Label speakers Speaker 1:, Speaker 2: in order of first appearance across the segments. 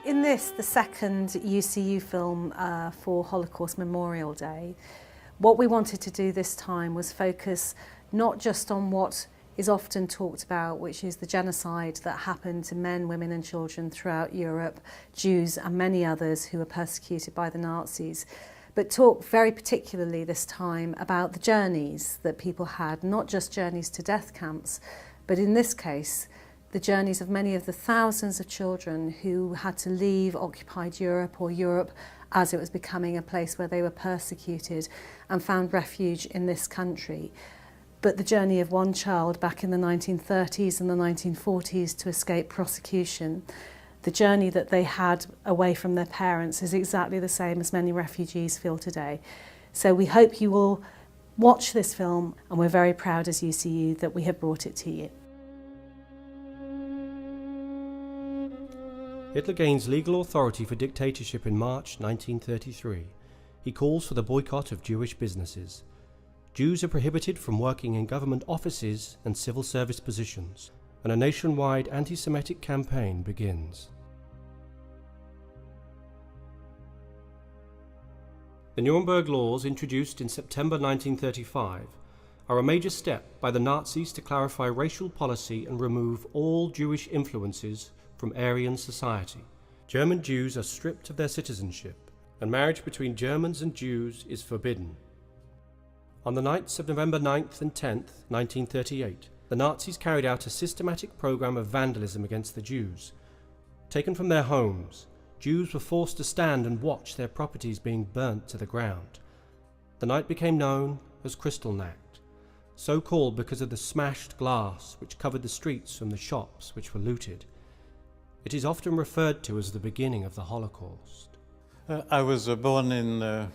Speaker 1: In this, the second UCU film for Holocaust Memorial Day, what we wanted to do this time was focus not just on what is often talked about, which is the genocide that happened to men, women and children throughout Europe, Jews and many others who were persecuted by the Nazis, but talk very particularly this time about the journeys that people had, not just journeys to death camps, but in this case, the journeys of many of the thousands of children who had to leave occupied Europe or Europe as it was becoming a place where they were persecuted and found refuge in this country. But the journey of one child back in the 1930s and the 1940s to escape prosecution, the journey that they had away from their parents is exactly the same as many refugees feel today. So we hope you will watch this film, and we're very proud as UCU that we have brought it to you.
Speaker 2: Hitler gains legal authority for dictatorship in March 1933. He calls for the boycott of Jewish businesses. Jews are prohibited from working in government offices and civil service positions, and a nationwide anti-Semitic campaign begins. The Nuremberg Laws, introduced in September 1935, are a major step by the Nazis to clarify racial policy and remove all Jewish influences from Aryan society. German Jews are stripped of their citizenship, and marriage between Germans and Jews is forbidden. On the nights of November 9th and 10th, 1938, the Nazis carried out a systematic program of vandalism against the Jews. Taken from their homes, Jews were forced to stand and watch their properties being burnt to the ground. The night became known as Kristallnacht, so called because of the smashed glass which covered the streets from the shops which were looted. It is often referred to as the beginning of the Holocaust.
Speaker 3: I was born in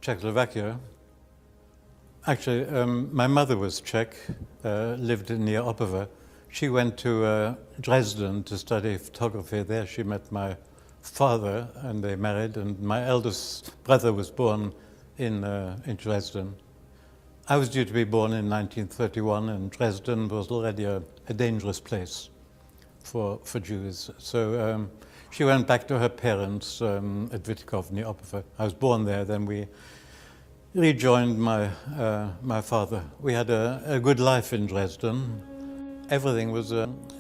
Speaker 3: Czechoslovakia. Actually, my mother was Czech, lived near Opava. She went to Dresden to study photography. There she met my father and they married, and my eldest brother was born in Dresden. I was due to be born in 1931, and Dresden was already a dangerous place for Jews. So she went back to her parents at Wittkopf near Opava. I was born there, then we rejoined my father. We had a good life in Dresden. Everything was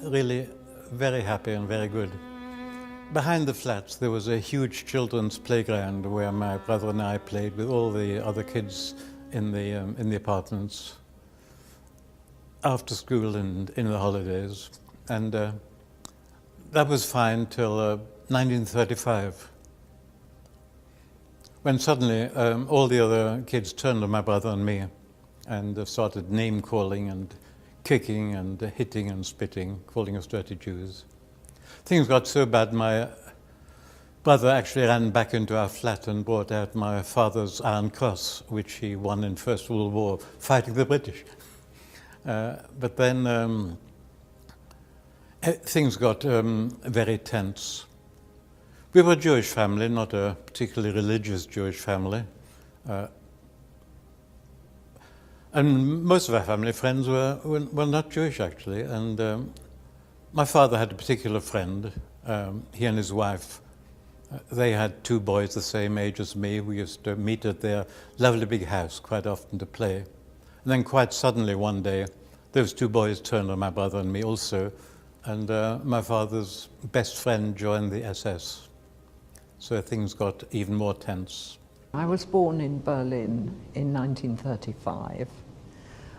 Speaker 3: really very happy and very good. Behind the flats there was a huge children's playground where my brother and I played with all the other kids in the apartments after school and in the holidays. And that was fine till 1935, when suddenly all the other kids turned on my brother and me and started name-calling and kicking and hitting and spitting, calling us dirty Jews. Things got so bad, my brother actually ran back into our flat and brought out my father's Iron Cross, which he won in First World War, fighting the British. But then things got very tense. We were a Jewish family, not a particularly religious Jewish family. And most of our family friends were not Jewish, actually. And my father had a particular friend, he and his wife. They had two boys the same age as me. We used to meet at their lovely big house quite often to play. And then quite suddenly one day, those two boys turned on my brother and me also. And my father's best friend joined the SS. So things got even more tense.
Speaker 4: I was born in Berlin in 1935.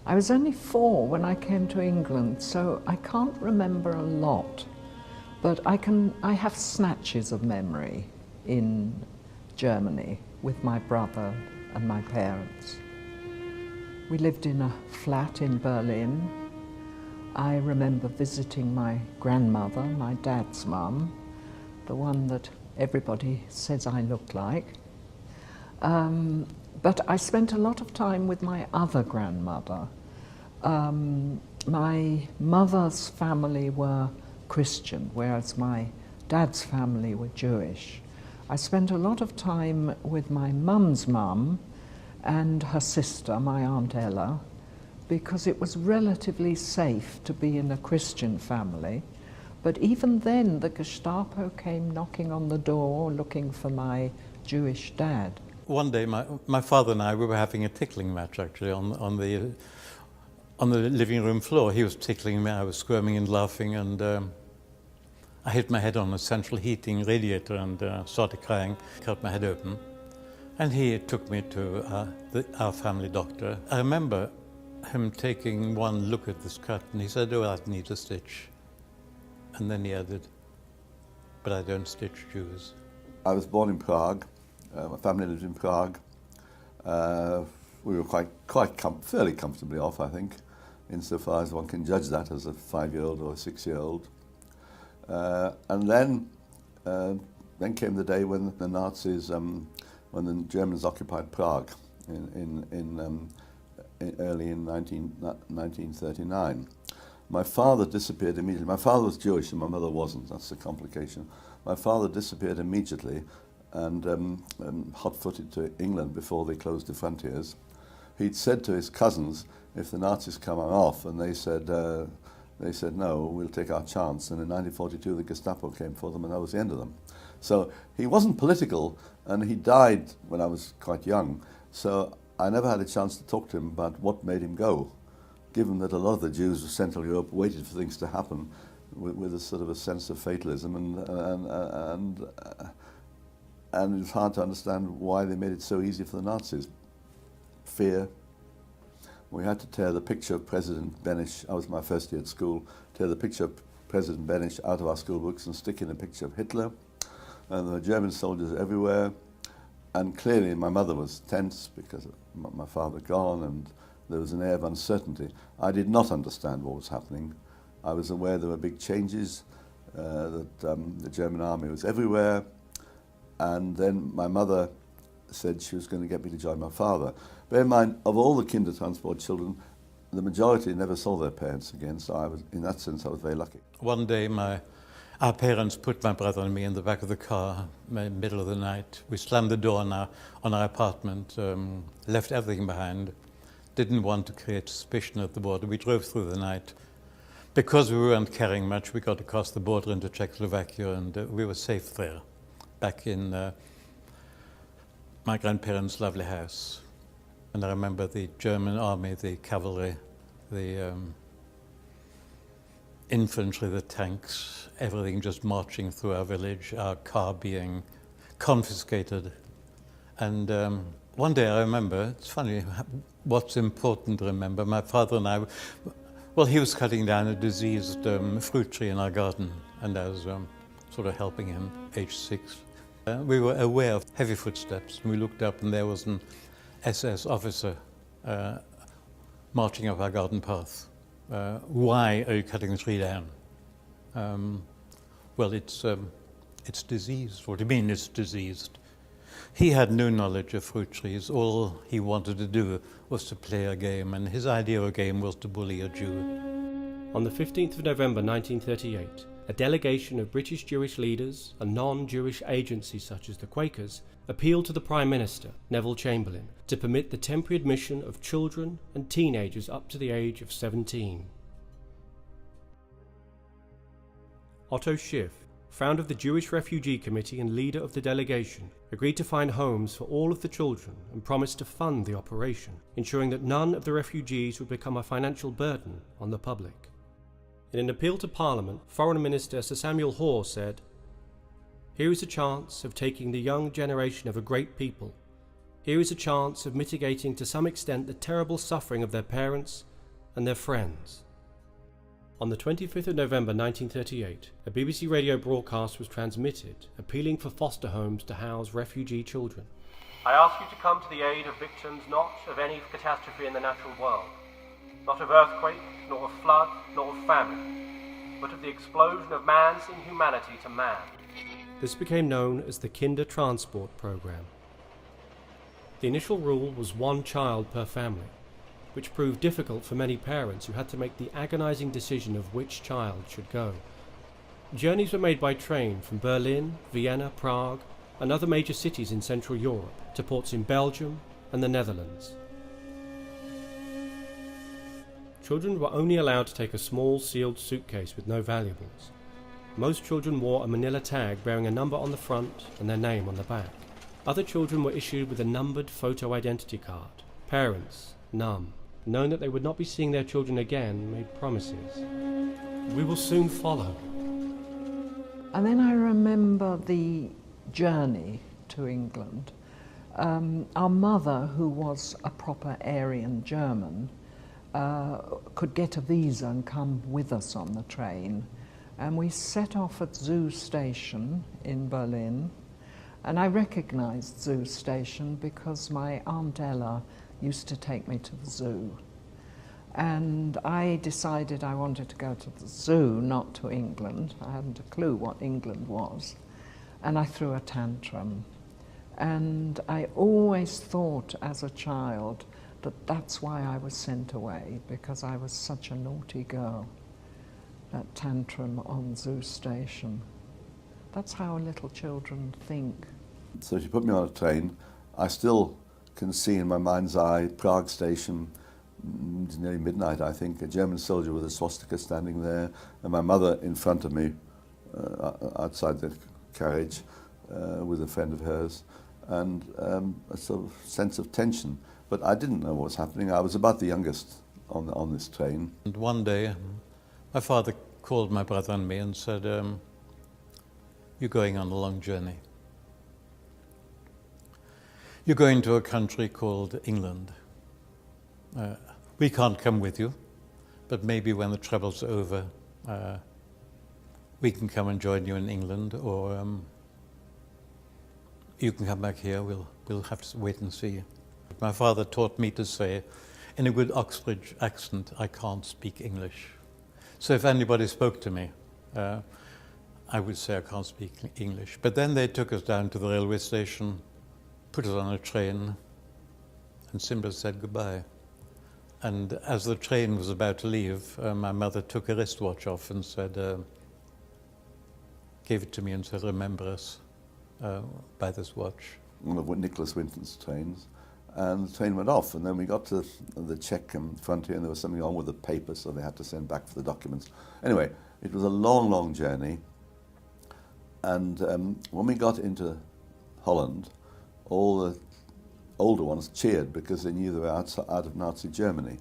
Speaker 4: I was only 4 when I came to England, so I can't remember a lot. But I have snatches of memory in Germany with my brother and my parents. We lived in a flat in Berlin. I remember visiting my grandmother, my dad's mum, the one that everybody says I look like. But I spent a lot of time with my other grandmother. My mother's family were Christian, whereas my dad's family were Jewish. I spent a lot of time with my mum's mum and her sister, my Aunt Ella, because it was relatively safe to be in a Christian family, But even then, the Gestapo came knocking on the door looking for my Jewish dad.
Speaker 3: One day, my father and I, we were having a tickling match actually on the living room floor. He was tickling me, I was squirming and laughing, and I hit my head on a central heating radiator and started crying, cut my head open. And he took me to our family doctor. I remember him taking one look at this cut and he said, "Oh, that needs a stitch." And then he added, "But I don't stitch Jews."
Speaker 5: I was born in Prague. My family lived in Prague. We were fairly comfortably off, I think, insofar as one can judge that as a 5-year-old or a 6-year-old. And then came the day when the Nazis, when the Germans occupied Prague early in 1939. My father disappeared immediately. My father was Jewish and my mother wasn't. That's the complication. My father disappeared immediately and hot-footed to England before they closed the frontiers. He'd said to his cousins, if the Nazis come off, and they said no, we'll take our chance. And in 1942, the Gestapo came for them, and that was the end of them. So he wasn't political, and he died when I was quite young. So I never had a chance to talk to him about what made him go, given that a lot of the Jews of Central Europe waited for things to happen with a sort of a sense of fatalism, and it's hard to understand why they made it so easy for the Nazis. Fear. We had to tear the picture of President Beneš, I was my first year at school, tear the picture of President Beneš out of our school books and stick in a picture of Hitler. And there were German soldiers everywhere. And clearly my mother was tense because of my father gone, and there was an air of uncertainty. I did not understand what was happening. I was aware there were big changes, that the German army was everywhere. And then my mother said she was going to get me to join my father. Bear in mind, of all the Kindertransport children, the majority never saw their parents again, so I was, in that sense, I was very lucky.
Speaker 3: One day our parents put my brother and me in the back of the car in the middle of the night. We slammed the door on our apartment, left everything behind, didn't want to create suspicion at the border. We drove through the night. Because we weren't carrying much, we got across the border into Czechoslovakia, and we were safe there, back in my grandparents' lovely house. And I remember the German army, the cavalry, the infantry, the tanks, everything just marching through our village, our car being confiscated. And one day I remember, it's funny what's important to remember, my father and I, well, he was cutting down a diseased fruit tree in our garden, and I was sort of helping him, age 6. We were aware of heavy footsteps, and we looked up and there was an SS officer marching up our garden path. Why are you cutting the tree down? Well, it's diseased. What do you mean it's diseased? He had no knowledge of fruit trees. All he wanted to do was to play a game, and his idea of a game was to bully a Jew.
Speaker 2: On the 15th of November 1938, a delegation of British Jewish leaders and non-Jewish agencies such as the Quakers appealed to the Prime Minister, Neville Chamberlain, to permit the temporary admission of children and teenagers up to the age of 17. Otto Schiff, founder of the Jewish Refugee Committee and leader of the delegation, agreed to find homes for all of the children and promised to fund the operation, ensuring that none of the refugees would become a financial burden on the public. In an appeal to Parliament, Foreign Minister Sir Samuel Hoare said, "Here is a chance of taking the young generation of a great people. Here is a chance of mitigating to some extent the terrible suffering of their parents and their friends." On the 25th of November 1938, a BBC radio broadcast was transmitted appealing for foster homes to house refugee children. "I ask you to come to the aid of victims not of any catastrophe in the natural world, not of earthquake, nor of flood, nor of famine, but of the explosion of man's inhumanity to man." This became known as the Kindertransport program. The initial rule was 1 child per family, which proved difficult for many parents who had to make the agonizing decision of which child should go. Journeys were made by train from Berlin, Vienna, Prague, and other major cities in Central Europe to ports in Belgium and the Netherlands. Children were only allowed to take a small sealed suitcase with no valuables. Most children wore a manila tag bearing a number on the front and their name on the back. Other children were issued with a numbered photo identity card. Parents, numb, knowing that they would not be seeing their children again, made promises. We will soon follow.
Speaker 4: And then I remember the journey to England. Our mother, who was a proper Aryan German, could get a visa and come with us on the train. And we set off at Zoo Station in Berlin. And I recognized Zoo Station because my Aunt Ella used to take me to the zoo. And I decided I wanted to go to the zoo, not to England. I hadn't a clue what England was. And I threw a tantrum. And I always thought as a child that that's why I was sent away, because I was such a naughty girl. That tantrum on Zoo Station. That's how little children think.
Speaker 5: So she put me on a train. I still can see in my mind's eye Prague Station. It's nearly midnight, I think. A German soldier with a swastika standing there, and my mother in front of me outside the carriage with a friend of hers, and a sort of sense of tension. But I didn't know what was happening. I was about the youngest on this train.
Speaker 3: And one day, my father called my brother and me and said, "You're going on a long journey. You're going to a country called England. We can't come with you, but maybe when the trouble's over, we can come and join you in England, or you can come back here. We'll have to wait and see." My father taught me to say, in a good Oxbridge accent, "I can't speak English." So if anybody spoke to me, I would say I can't speak English. But then they took us down to the railway station, put us on a train, and simply said goodbye. And as the train was about to leave, my mother took a wristwatch off and said, gave it to me and said, "Remember us by this watch."
Speaker 5: One of Nicholas Winton's trains, and the train went off, and then we got to the Czech frontier, and there was something wrong with the paper, so they had to send back for the documents. Anyway, it was a long, long journey, and when we got into Holland, all the older ones cheered because they knew they were out of Nazi Germany.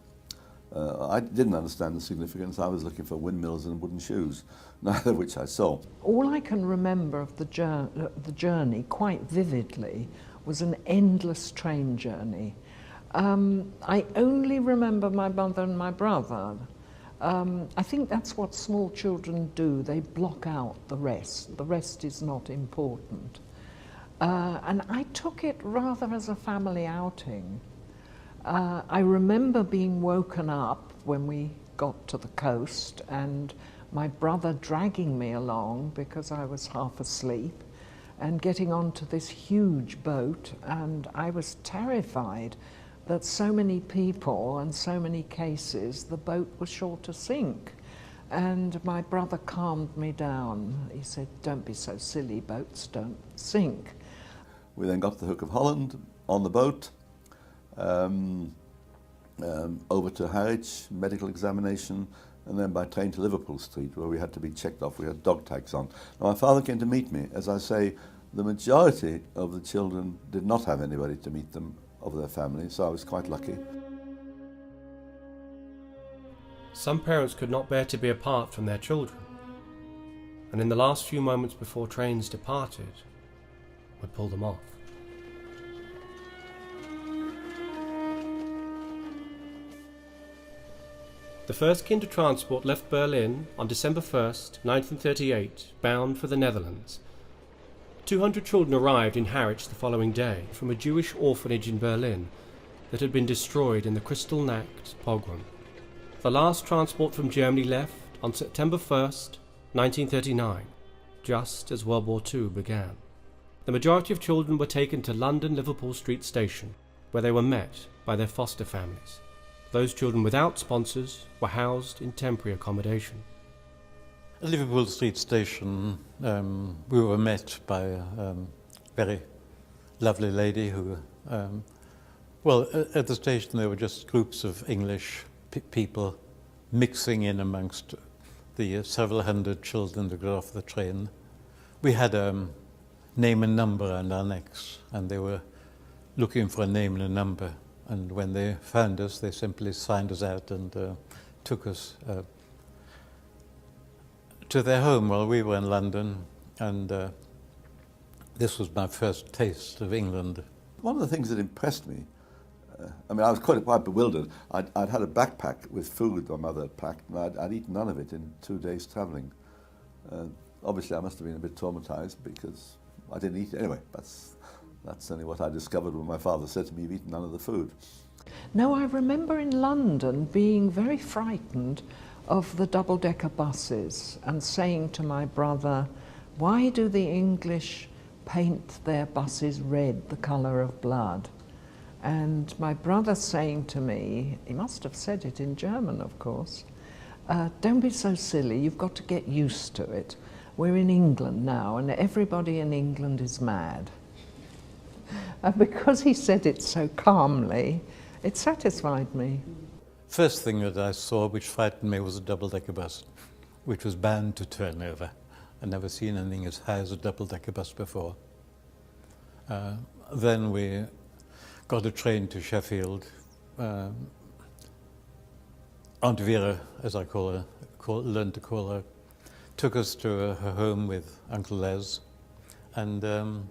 Speaker 5: I didn't understand the significance. I was looking for windmills and wooden shoes, neither of which I saw.
Speaker 4: All I can remember of the journey quite vividly was an endless train journey. I only remember my mother and my brother. I think that's what small children do. They block out the rest. The rest is not important. And I took it rather as a family outing. I remember being woken up when we got to the coast and my brother dragging me along because I was half asleep and getting onto this huge boat, and I was terrified that so many people and so many cases the boat was sure to sink. And my brother calmed me down. He said, "Don't be so silly, boats don't sink."
Speaker 5: We then got to the Hook of Holland on the boat, over to Harwich, medical examination, and then by train to Liverpool Street, where we had to be checked off. We had dog tags on. Now, my father came to meet me. As I say, the majority of the children did not have anybody to meet them of their family, so I was quite lucky.
Speaker 2: Some parents could not bear to be apart from their children, and in the last few moments before trains departed, would pull them off. The first Kindertransport left Berlin on December 1st, 1938, bound for the Netherlands. 200 children arrived in Harwich the following day from a Jewish orphanage in Berlin that had been destroyed in the Kristallnacht pogrom. The last transport from Germany left on September 1st, 1939, just as World War II began. The majority of children were taken to London Liverpool Street Station, where they were met by their foster families. Those children without sponsors were housed in temporary accommodation.
Speaker 3: At Liverpool Street Station, we were met by a very lovely lady who, at the station there were just groups of English people mixing in amongst the several hundred children that got off the train. We had a name and number on our necks, and they were looking for a name and a number. And when they found us, they simply signed us out and took us to their home while we were in London. And this was my first taste of England.
Speaker 5: One of the things that impressed me, I mean, I was quite bewildered. I'd had a backpack with food my mother had packed, and I'd eaten none of it in 2 days travelling. Obviously, I must have been a bit traumatised because I didn't eat it. Anyway, that's only what I discovered when my father said to me, "You've eaten none of the food."
Speaker 4: No, I remember in London being very frightened of the double-decker buses and saying to my brother, "Why do the English paint their buses red, the colour of blood?" And my brother saying to me, he must have said it in German, of course, "Don't be so silly, you've got to get used to it. We're in England now, and everybody in England is mad." And because he said it so calmly, it satisfied me.
Speaker 3: First thing that I saw which frightened me was a double-decker bus, which was bound to turn over. I'd never seen anything as high as a double-decker bus before. Then we got a train to Sheffield. Aunt Vera, as I learned to call her, took us to her home with Uncle Les. And the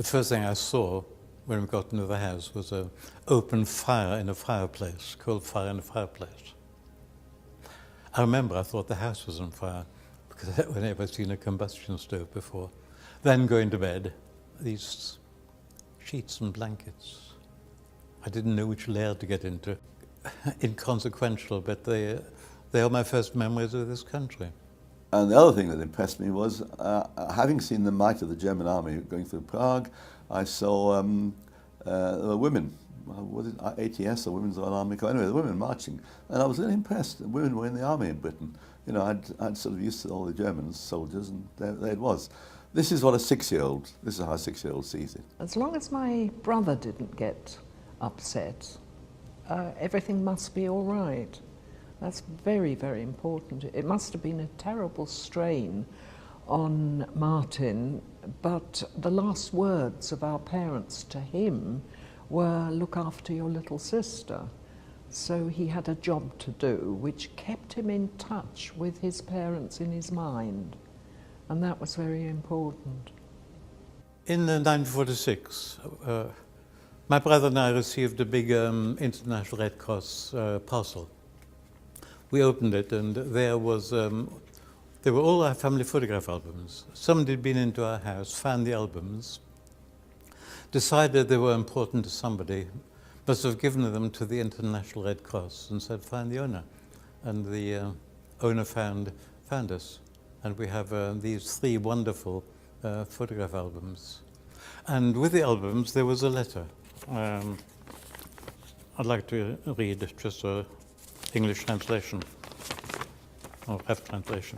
Speaker 3: first thing I saw when we got into the house was an open fire in a fireplace, coal fire in a fireplace. I remember I thought the house was on fire because I'd never seen a combustion stove before. Then going to bed, these sheets and blankets. I didn't know which layer to get into. Inconsequential, but they are my first memories of this country.
Speaker 5: And the other thing that impressed me was, having seen the might of the German army going through Prague, I saw there were women, was it ATS or Women's Royal Army? Anyway, the women marching, and I was really impressed. Women were in the army in Britain. You know, I'd sort of used to all the German soldiers, and there it was. This is what this is how a 6-year-old sees it.
Speaker 4: As long as my brother didn't get upset, everything must be all right. That's very, very important. It must have been a terrible strain on Martin, but the last words of our parents to him were, "Look after your little sister." So he had a job to do, which kept him in touch with his parents in his mind, and that was very important.
Speaker 3: In 1946, my brother and I received a big International Red Cross parcel. We opened it, and there were all our family photograph albums. Somebody had been into our house, found the albums, decided they were important to somebody, must have given them to the International Red Cross and said, "Find the owner." And the owner found us. And we have these 3 wonderful photograph albums. And with the albums, there was a letter. I'd like to read just an English translation, or F translation.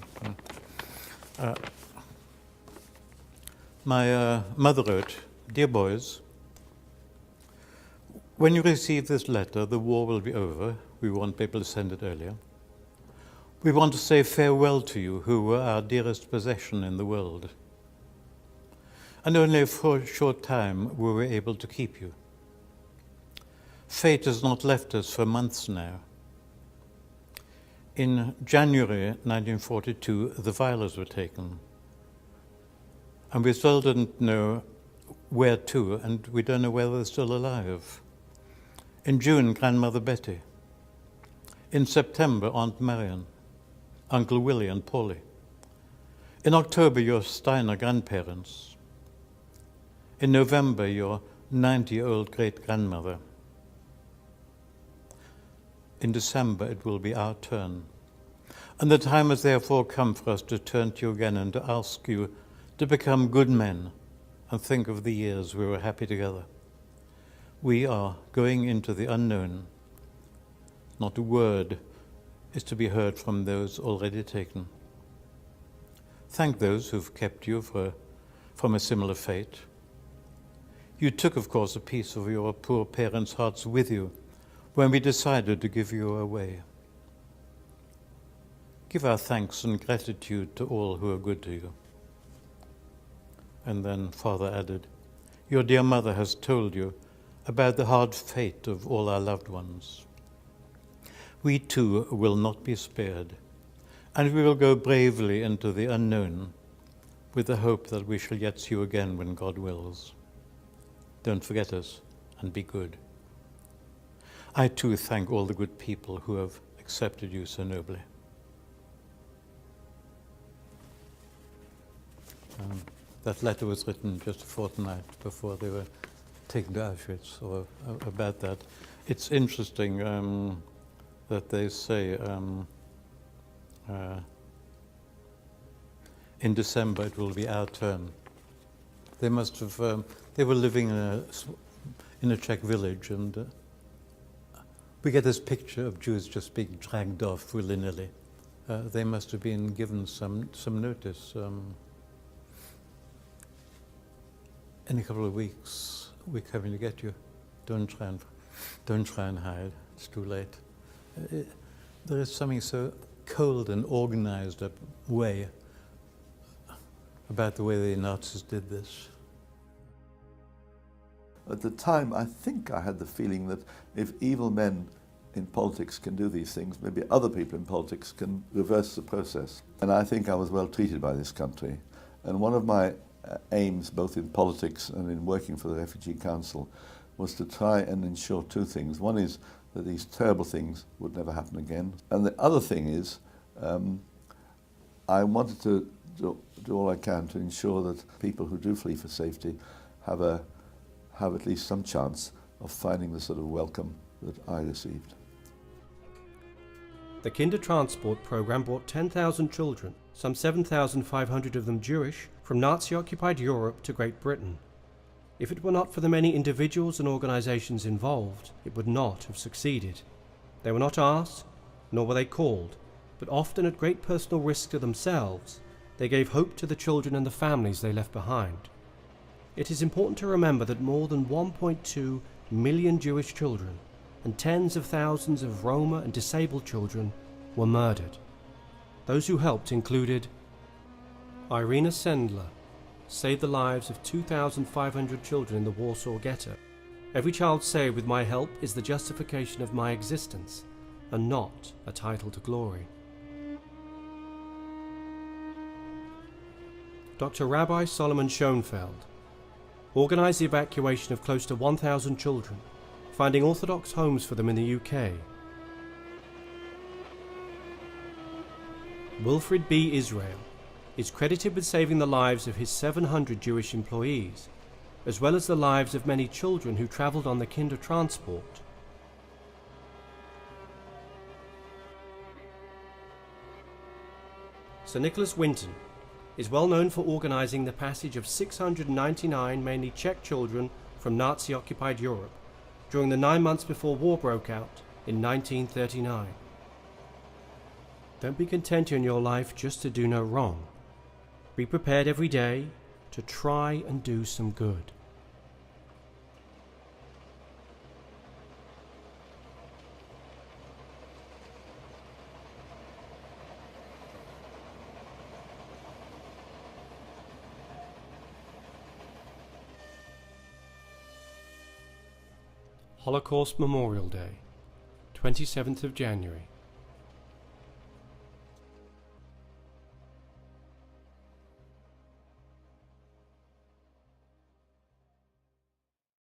Speaker 3: My mother wrote, "Dear boys, when you receive this letter, the war will be over. We won't be able to send it earlier. We want to say farewell to you, who were our dearest possession in the world. And only for a short time were we able to keep you. Fate has not left us for months now. In January 1942, the violets were taken. And we still didn't know where to, and we don't know whether they're still alive. In June, Grandmother Betty. In September, Aunt Marion, Uncle Willie and Polly. In October, your Steiner grandparents. In November, your 90-year-old great-grandmother. In December, it will be our turn. And the time has therefore come for us to turn to you again and to ask you to become good men and think of the years we were happy together. We are going into the unknown. Not a word is to be heard from those already taken. Thank those who've kept you from a similar fate. You took, of course, a piece of your poor parents' hearts with you when we decided to give you away. Give our thanks and gratitude to all who are good to you. And then Father added, your dear mother has told you about the hard fate of all our loved ones. We too will not be spared, and we will go bravely into the unknown with the hope that we shall yet see you again when God wills. Don't forget us and be good. I too thank all the good people who have accepted you so nobly. That letter was written just a fortnight before they were taken to Auschwitz, or about that. It's interesting that they say in December it will be our turn. They must have, they were living in a Czech village, and we get this picture of Jews just being dragged off willy-nilly. They must have been given some notice. In a couple of weeks, we're coming to get you. Don't try and hide. It's too late. There is something so cold and organized a way about the way the Nazis did this.
Speaker 5: At the time, I think I had the feeling that if evil men in politics can do these things, maybe other people in politics can reverse the process. And I think I was well treated by this country. And one of my aims, both in politics and in working for the Refugee Council, was to try and ensure two things. One is that these terrible things would never happen again. And the other thing is, I wanted to do all I can to ensure that people who do flee for safety have at least some chance of finding the sort of welcome that I received.
Speaker 2: The Kindertransport program brought 10,000 children, some 7,500 of them Jewish, from Nazi-occupied Europe to Great Britain. If it were not for the many individuals and organizations involved, it would not have succeeded. They were not asked, nor were they called, but often at great personal risk to themselves, they gave hope to the children and the families they left behind. It is important to remember that more than 1.2 million Jewish children and tens of thousands of Roma and disabled children were murdered. Those who helped included Irina Sendler, saved the lives of 2,500 children in the Warsaw Ghetto. Every child saved with my help is the justification of my existence, and not a title to glory. Dr. Rabbi Solomon Schoenfeld organized the evacuation of close to 1,000 children, finding Orthodox homes for them in the UK. Wilfred B. Israel is credited with saving the lives of his 700 Jewish employees, as well as the lives of many children who travelled on the Kindertransport. Sir Nicholas Winton is well known for organising the passage of 699 mainly Czech children from Nazi-occupied Europe during the 9 months before war broke out in 1939. Don't be content in your life just to do no wrong. Be prepared every day to try and do some good. Holocaust Memorial Day, 27th of January.